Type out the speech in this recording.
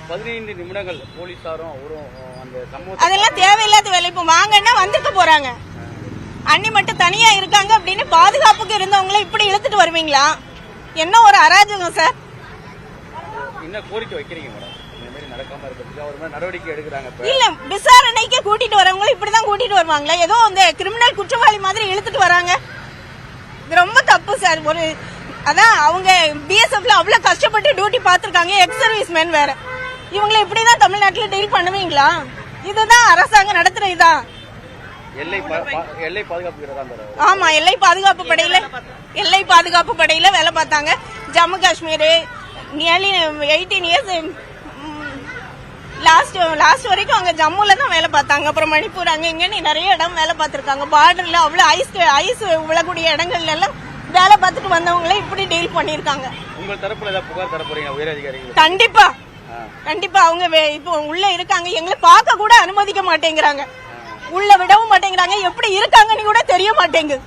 15 நிமிடங்கள் போலீசாரும் அவரும் அந்த சம்பவம் அதெல்லாம் தேவையில்லாத வேலை. இப்ப வாங்கன்னா வந்துட்டு போறாங்க. அண்ணி மட்டும் தனியா இருக்காங்க அப்படின்னு பாதுகாப்புக்கு இருந்தவங்கள இப்படி இழுத்துட்டு வருவீங்களா? என்ன ஒரு அராஜகம் சார். என்ன கோரிக்கை வைக்கிறீங்க மேடம்? இந்த மாதிரி நடக்காம இருக்கிறதுக்கு அவர் மாதிரி நடவடிக்கை எடுக்கிறாங்க. இல்ல விசாரணைக்கு கூட்டிட்டு வரவங்களும் இப்படிதான் கூட்டிட்டு வருவாங்களா? ஏதோ இந்த கிரிமினல் குற்றவாளி மாதிரி இழுத்துட்டு வராங்க. இது ரொம்ப தப்பு சார். ஒரு அதான் அவங்க பிஎஸ்எஃப்ல அவ்வளவு கஷ்டப்பட்டு டியூட்டி பாத்துருக்காங்க. எக்ஸ் சர்வீஸ் மேன் வேற. இவங்களை இப்படிதான் தமிழ்நாட்டுல டீல் பண்ணுவீங்களா? இதுதான் அரசாங்கம் நடத்துற இதா? எல்லை பாதுகாப்பு. ஆமா, எல்லை பாதுகாப்பு படையில வேலை பார்த்தாங்க. Jammu Kashmir nearly 18 years last வரைக்கும் அங்க ஜம்முல தான் வேலை பார்த்தாங்க. அப்புறம் மணிப்பூர் அங்க இங்க நிறைய இடம் வேலை பார்த்திருக்காங்க. பார்டர்ல அவ்வளவு ஐஸ் விழக்கூடிய இடங்கள்ல எல்லாம் வேலை பார்த்துட்டு வந்தவங்களே இப்படி டீல் பண்ணிருக்காங்க. உங்க தரப்புல ஏதாவது புகார் தர போறீங்க உயர் அதிகாரிகள்? கண்டிப்பா அவங்க இப்போ உள்ள இருக்காங்க. எங்களை பார்க்க கூட அனுமதிக்க மாட்டேங்கிறாங்க. உள்ள விடவும் மாட்டேங்கிறாங்க. எப்படி இருக்காங்கன்னு கூட தெரிய மாட்டேங்குது.